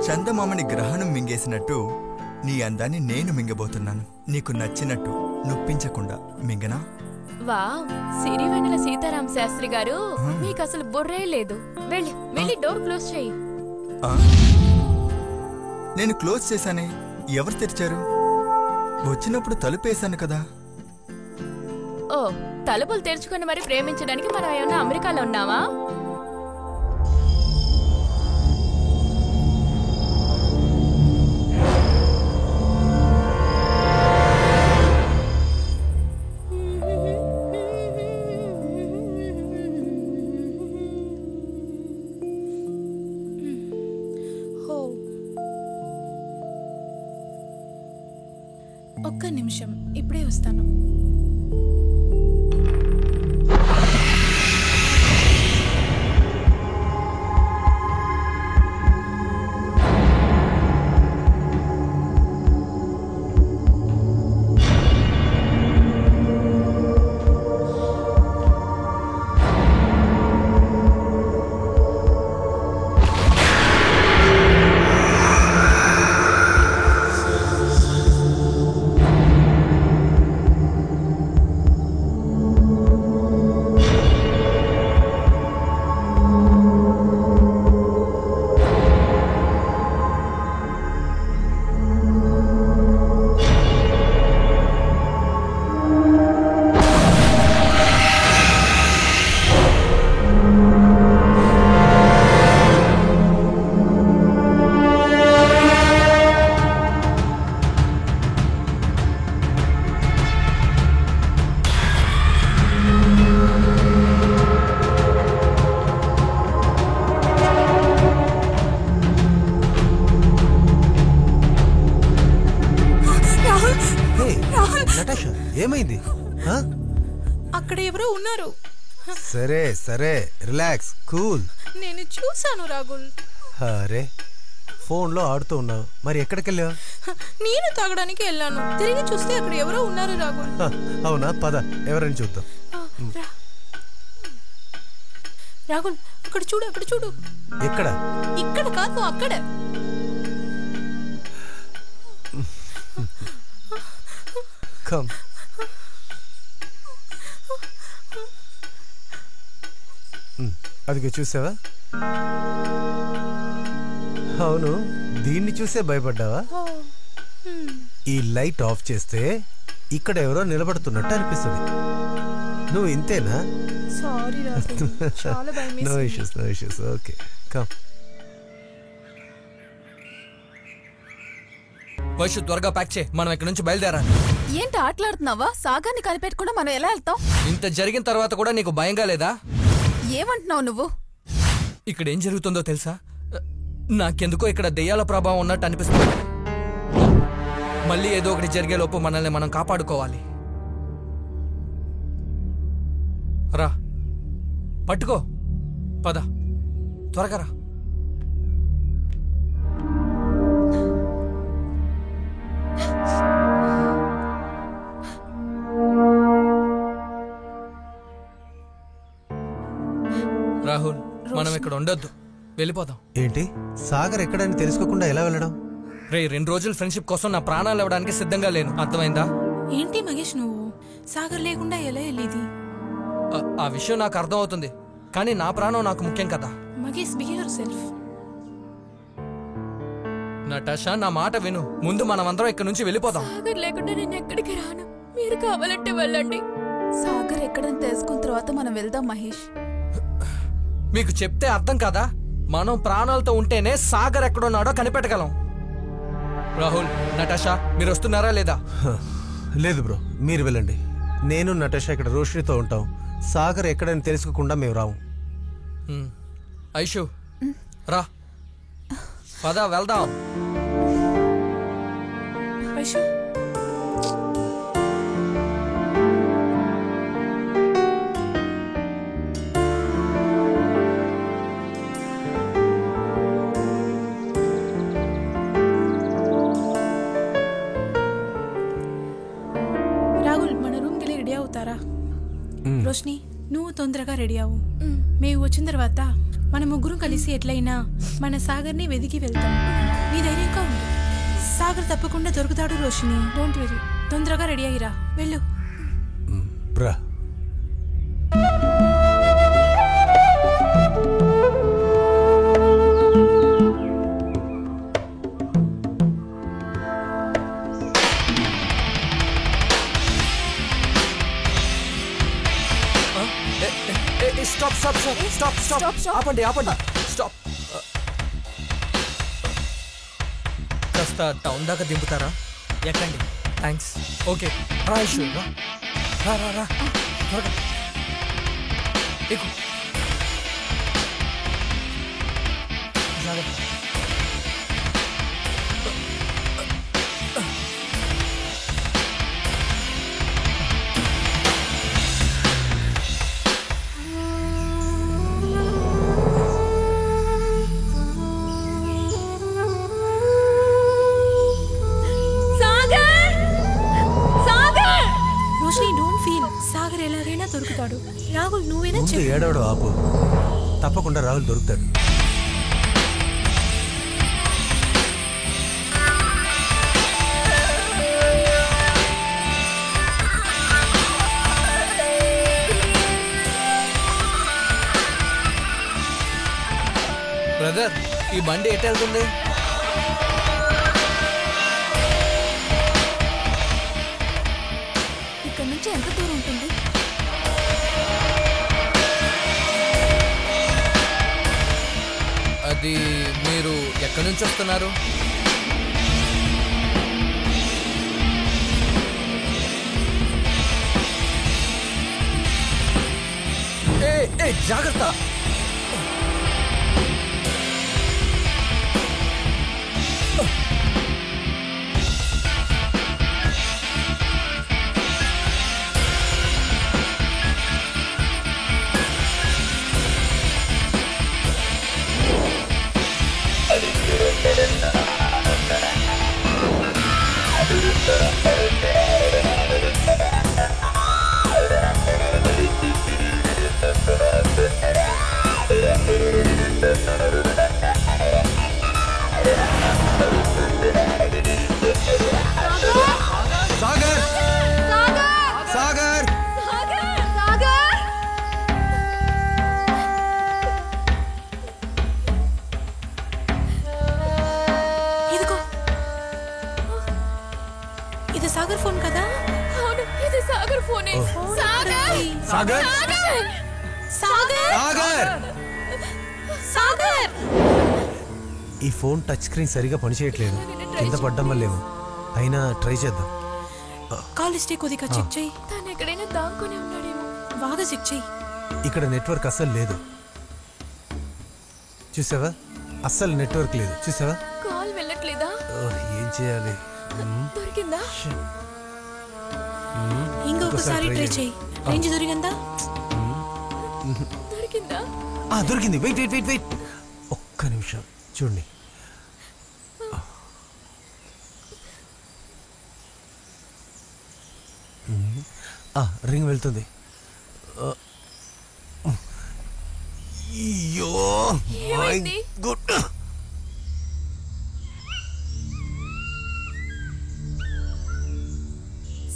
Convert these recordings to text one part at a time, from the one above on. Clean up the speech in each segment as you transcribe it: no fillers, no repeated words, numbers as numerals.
చందమామని గ్రహణం మింగేసినట్టు నీ అందాన్ని నేను మింగబోతున్నాను. నీకు నచ్చినట్టు నొప్పించకుండా మింగనా? వావ్, సిరివెన్నెల సీతారాం శాస్త్రి గారు, మీకు అసలు బుర్రే లేదు. వెళ్ళి డోర్ క్లోజ్ చేయి. నేను క్లోజ్ చేశానే, ఎవరు తెరిచారు? వచ్చినప్పుడు తలుపేశాను కదా. ఓ, తలుపులు తెరుచుకుని మరి ప్రేమించడానికి మనం ఏమన్నా అమెరికాలో ఉన్నావా? ఒక్క నిమిషం, ఇప్పుడే వస్తాను. ఏమైంది? అక్కడ ఎవరో ఉన్నారు. సరే సరే, రిలాక్స్, కూల్. నేను చూశాను రాగుల్. అరే, ఫోన్లో ఆడుతూ ఉన్నావు, మరి ఎక్కడికి వెళ్ళావు? నేను తాగడానికి వెళ్ళాను. తిరిగి చూస్తే అక్కడ ఎవరో ఉన్నారు రాగుల్. అవునా? పద, ఎవరని చూద్దాం. రాగుల్, అక్కడ చూడు, అక్కడ చూడు. ఎక్కడ? ఇక్కడ కాదు, అక్కడ. కమ్. అదిగో చూసావా? అవును, దీన్ని చూసే భయపడ్డావా? ఈ లైట్ ఆఫ్ చేస్తే ఇక్కడ ఎవరో నిలబడుతున్నట్టు అనిపిస్తుంది. నువ్వు ఇంతేనా? సారీ రాగుల్, చాలా భయమేసింది. No issues, no issues. Okay, come. Vaishu, త్వరగా ప్యాక్ చేయి, మనం ఇక్కడ నుంచి బయలుదేరాలి. ఏంటి ఆటలాడుతున్నావా? సాగర్ని కనిపెట్టకుండా మనం ఎలా వెళ్తాం? ఇంత జరిగిన తర్వాత కూడా నీకు భయంగా లేదా? ఏమంటున్నావు నువ్వు? ఇక్కడ ఏం జరుగుతుందో తెలుసా? నాకెందుకో ఇక్కడ దెయ్యాల ప్రభావం ఉన్నట్టు అనిపిస్తుంది. మళ్ళీ ఏదో ఒకటి జరిగే లోపు మనల్ని మనం కాపాడుకోవాలి. రా, పట్టుకో, పద, త్వరగా రా. రాహుల్, మనం ఇక్కడ ఉండొద్దు, వెళ్ళిపోదాం. ఏంటి? సాగర్ ఎక్కడని తెలుసుకోకుండా ఎలా వెళ్ళడం? రే, 2 రోజులు ఫ్రెండ్షిప్ కోసం నా ప్రాణాలు ఇవ్వడానికి సిద్ధంగా లేను, అర్థమైందా? ఏంటి మహేష్, నువ్వు సాగర్ లేకుండా ఎలా వెళ్ళేది? ఆ విషయం నాకు అర్థం అవుతుంది, కానీ నా ప్రాణం నాకు ముఖ్యం కదా. Mahesh, be yourself. Natasha, నా మాట విను. ముందు మనమందరం ఇక్కడ నుంచి వెళ్ళిపోదాం. సాగర్ లేకుండా నేను ఎక్కడికి రాను. మీరు కావాలంటే వెళ్ళండి. సాగర్ ఎక్కడని తెలుసుకున్న తర్వాత మనం వెళ్దాం మహేష్. మీకు చెప్తే అర్థం కాదా? మనం ప్రాణాలతో ఉంటేనే సాగర్ ఎక్కడున్నాడో కనిపెట్టగలం. రాహుల్, నటాషా, మీరు వస్తున్నారా లేదా? లేదు బ్రో, మీరు వెళ్ళండి. నేను నటాషా ఇక్కడ రోషినితో ఉంటాం. సాగర్ ఎక్కడని తెలుసుకోకుండా మేము రాము. ఐషు, రా, పద, వెళ్దాం. ఐషు, రోష్ని, నువ్వు తొందరగా రెడీ అవ్వు. మేము వచ్చిన తర్వాత మన ముగ్గురం కలిసి ఎట్లయినా మన సాగర్ని వెదికి వెళ్తాం. నీ ధైర్యంగా ఉండు. సాగర్ తప్పకుండా దొరుకుతాడు రోషిని. Don't worry. తొందరగా రెడీ అయ్యిరా. వెళ్ళు. Bro stop stop stop stop stop ఆపండి ఆపండి స్టాప్. కాస్త టౌన్ దాకా దింపుతారా? ఎక్కండి. థ్యాంక్స్. ఓకే రా ఇష్యూ రా రా రా రా త్వరగా ఎక్కు. జాగ్రత్త. సాగర్ ఎలాగైనా దొరుకుతాడు. రాహుల్ నువ్వేనా ముందు ఏడవడు ఆపు. తప్పకుండా రాహుల్ దొరుకుతాడు. బ్రదర్ ఈ బండి ఎటు వెళ్తుంది? ఇక్కడ నుంచి ఎంత దూరం ఉంటుంది? అది మీరు ఎక్కడి నుంచి వస్తున్నారు? ఏ జాగ్రత్త. సాగర్ సాగర్ ఇదిగో, ఇది సాగర్ ఫోన్ కదా? అవును, ఇది సాగర్ ఫోనే. సాగర్ సాగర్ సాగర్ సాగర్ సాగర్ ఈ ఫోన్ టచ్ స్క్రీన్ సరిగా పనిచేయట్లేదు. కింద పడ్డం వల్లేమో. అయినా ట్రై చేద్దాం. కాల్ హిస్టరీ కొద్దిగా చెక్ చేయి. తను ఎక్కడైనా దాక్కుని ఉన్నాడేమో. బాగా చెక్ చేయి. ఇక్కడ నెట్వర్క్ అస్సలు లేదు. చూసావా? అస్సలు నెట్వర్క్ లేదు. చూసావా? కాల్ వెళ్ళట్లేదా? ఏం చేయాలి? దొరికిందా? ఇంకొకసారి ట్రై చేయి. రేంజ్ దొరికిందా? దొరికిందా? దొరికింది. వెయిట్ వెయిట్ వెయిట్ వెయిట్ ఒక్క నిమిషం చూడండి. రింగ్ వెళ్తుంది. అయ్యో ఏమైంది? గుడ్.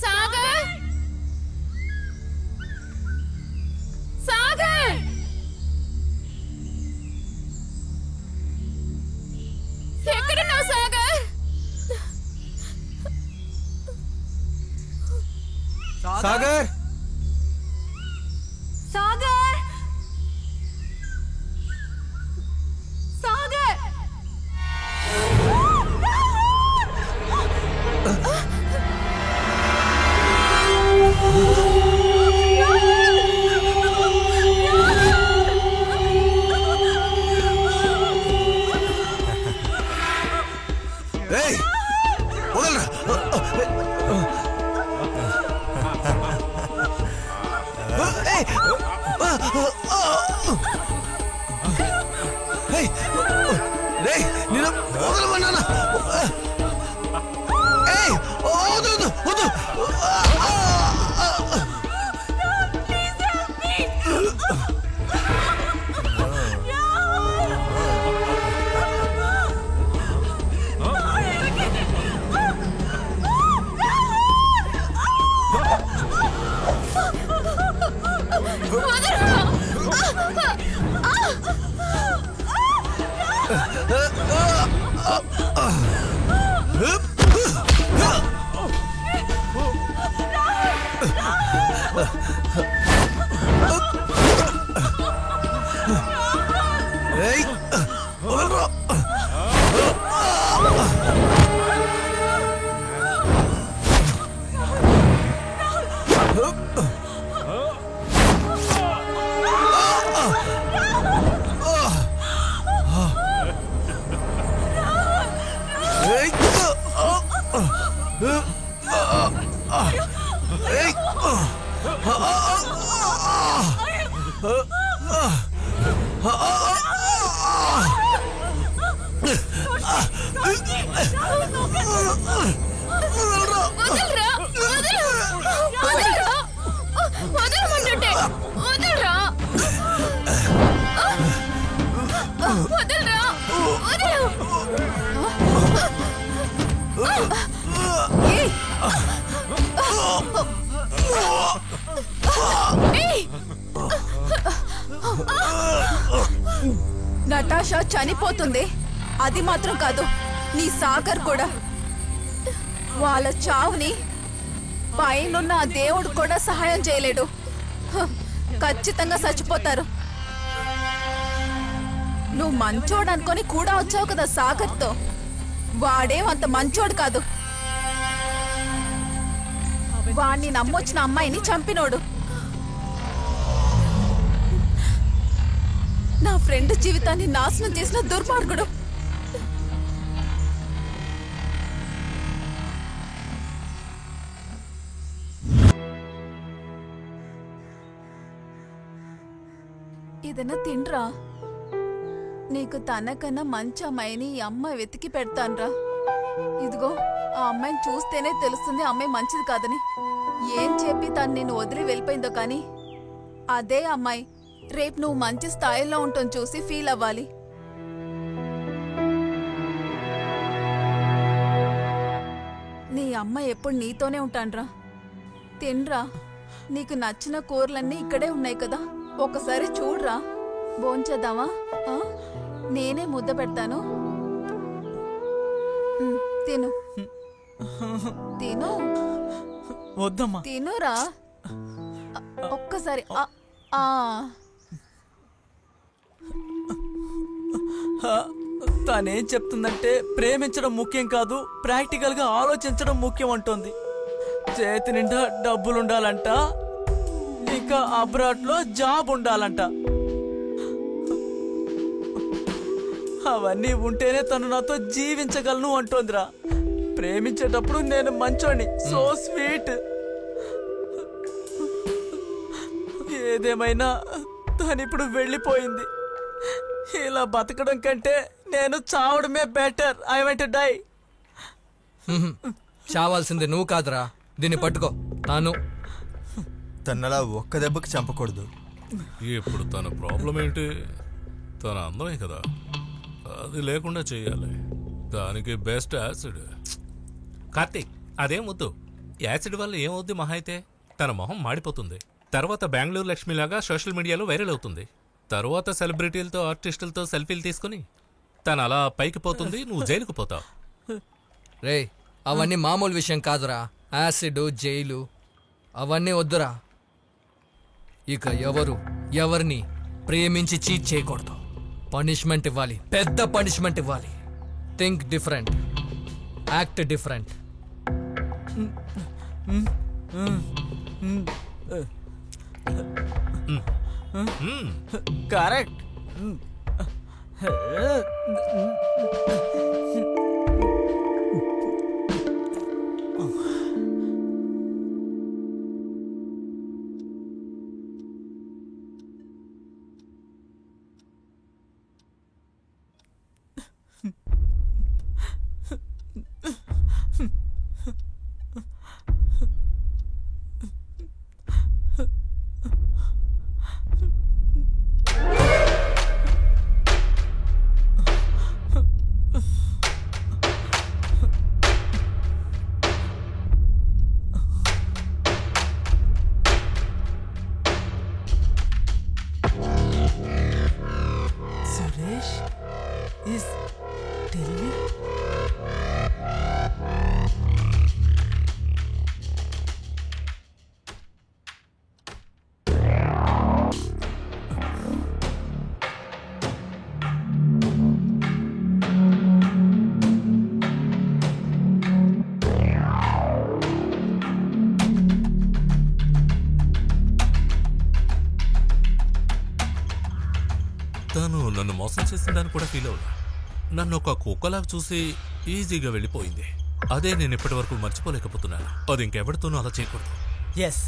సాగర్ సాగర్ ఎక్కడున్నావు సాగర్? సాగర్ సాగర్ సాగర్ ఏయ్ వదలరా. ఏయ్ రేయ్ నిన్ను వదలమన్నానా? ఏయ్ వద్దు వద్దు వద్దు. వదలరా, వదలరా, వదలమంటుంటే వదలరా, వదలరా, వదలు. ఏయ్! ఏయ్! నటాషా చనిపోతుంది, అది మాత్రం కాదు నీ సాగర్ కూడా. వాళ్ళ చావుని పైనున్న ఆ దేవుడు కూడా సహాయం చేయలేడు. ఖచ్చితంగా చచ్చిపోతారు. నువ్వు మంచోడు అనుకొని కూడా వచ్చావు కదా సాగర్తో. వాడేం అంత మంచోడు కాదు. వాణ్ణి నమ్మొచ్చిన అమ్మాయిని చంపినోడు. నా ఫ్రెండ్ జీవితాన్ని నాశనం చేసిన దుర్మార్గుడు. ఏదైనా తిండ్రా. నీకు తనకన్నా మంచి అమ్మాయిని ఈ అమ్మాయి వెతికి పెడతాన్రా. ఇదిగో ఆ అమ్మాయిని చూస్తేనే తెలుస్తుంది ఆ అమ్మాయి మంచిది కాదని. ఏం చెప్పి తను నిన్ను వదిలి వెళ్ళిపోయిందో కానీ అదే అమ్మాయి రేపు నువ్వు మంచి స్థాయిలో ఉంటావు చూసి ఫీల్ అవ్వాలి. నీ అమ్మాయి ఎప్పుడు నీతోనే ఉంటాన్రా. తిన్రా. నీకు నచ్చిన కూరలన్నీ ఇక్కడే ఉన్నాయి కదా, ఒకసారి చూడరా. భోంచేద్దామా? నేనే ముద్ద పెడతాను. తిను తిను. వద్దమ్మా. తినురా ఒక్కసారి. తానేం చెప్తుందంటే ప్రేమించడం ముఖ్యం కాదు, ప్రాక్టికల్ గా ఆలోచించడం ముఖ్యం అంటోంది. చేతి నిండా డబ్బులుండాలంట, ఇంకా అబ్రాడ్ లో జాబ్ ఉండాలంట. అవన్నీ ఉంటేనే తను నాతో జీవించగలను అంటోందిరా. ప్రేమించేటప్పుడు నేను మంచోని, సో స్వీట్. ఏదేమైనా తనిప్పుడు వెళ్ళిపోయింది. ఇలా బతకడం కంటే నేను చావడమే better. I want to die. చావాల్సింది నువ్వు కాదురా, దీన్ని పట్టుకో. తాను తనలా ఒక్క దెబ్బకి చంపకూడదు. ఇప్పుడు తన ప్రాబ్లం ఏంటి? తన అందమే కదా, అది లేకుండా చెయ్యాలి. దానికి బెస్ట్ యాసిడ్. కార్తీక్, అదేం వద్దు. యాసిడ్ వల్ల ఏమవుద్ది? మహా అయితే తన మొహం మాడిపోతుంది. తర్వాత బెంగళూరు లక్ష్మిలాగా సోషల్ మీడియాలో వైరల్ అవుతుంది. తర్వాత సెలబ్రిటీలతో ఆర్టిస్టులతో సెల్ఫీలు తీసుకుని తను అలా పైకి పోతుంది, నువ్వు జైలుకు పోతావు. రే, అవన్నీ మామూలు విషయం కాదురా. యాసిడ్, జైలు అవన్నీ వద్దురా. ఇక ఎవరిని ప్రేమించి చీట్ చేయకూడదు. పనిష్మెంట్ ఇవ్వాలి, పెద్ద పనిష్మెంట్ ఇవ్వాలి. Think different, act different. Correct. Suresh is Delhi. తను నన్ను మోసం చేసిందని కూడా ఫీల్ అవుతా. నన్ను ఒక కుక్కలాగా చూసి ఈజీగా వెళ్ళిపోయింది. అదే నేను ఇప్పటి వరకు మర్చిపోలేకపోతున్నాను. అది ఇంకెవరితోనూ అలా చేయకూడదు. ఎస్.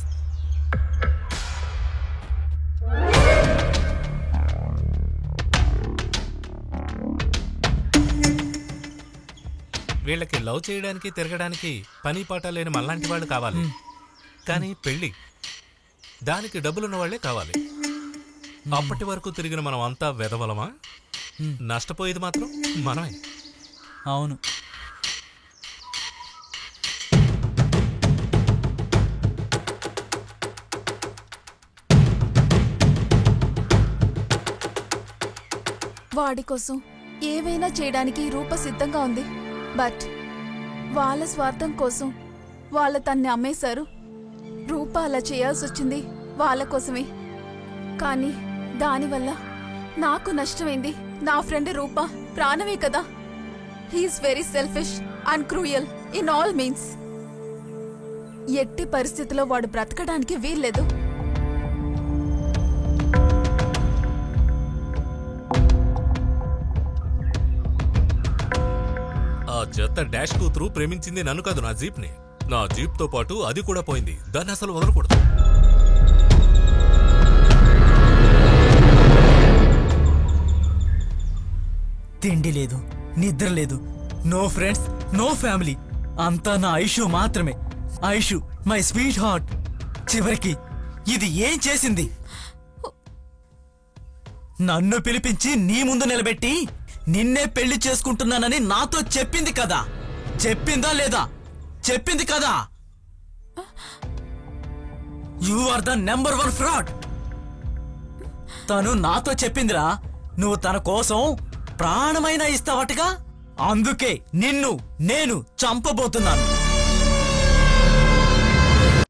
వీళ్ళకి లవ్ చేయడానికి తిరగడానికి పని పాట లేని మళ్ళాంటి వాళ్ళు కావాలి. కానీ పెళ్ళి దానికి డబ్బులున్న వాళ్లే కావాలి. అప్పటి వరకు తిరిగిన మనం అంతా వెదవలమా? నష్టపోయేది మాత్రం మనమే. అవును. వాడి కోసం ఏవైనా చేయడానికి రూప సిద్ధంగా ఉంది. బట్ వాళ్ళ స్వార్థం కోసం వాళ్ళ తన్ని అమ్మేశారు. రూప అలా చేయాల్సి వచ్చింది వాళ్ళ కోసమే. కానీ దానివల్ల నాకు నష్టమైంది. నా ఫ్రెండ్ రూప ప్రాణమే కదా. He's very selfish and cruel in all means. ఎట్టి పరిస్థితిలో వాడు బ్రతకడానికి వీల్లేదు. ఆ చెత్త డాష్ కూతురు ప్రేమించింది నన్ను కాదు, నా జీప్ని. నా జీప్ తో పాటు అది కూడా పోయింది. దాన్ని అసలు వదలకూడదు. తిండి లేదు, నిద్ర లేదు, నో ఫ్రెండ్స్, నో ఫ్యామిలీ. అంతా నా ఐషు మాత్రమే. Aishu, my sweet heart. చివరికి ఇది ఏం చేసింది? నన్ను పిలిపించి నీ ముందు నిలబెట్టి నిన్నే పెళ్లి చేసుకుంటున్నానని నాతో చెప్పింది కదా. చెప్పిందా లేదా? చెప్పింది కదా. You are the number 1 fraud. తను నాతో చెప్పిందిరా, నువ్వు తన కోసం ప్రాణమైనా ఇస్తావటగా. అందుకే నిన్ను నేను చంపబోతున్నాను.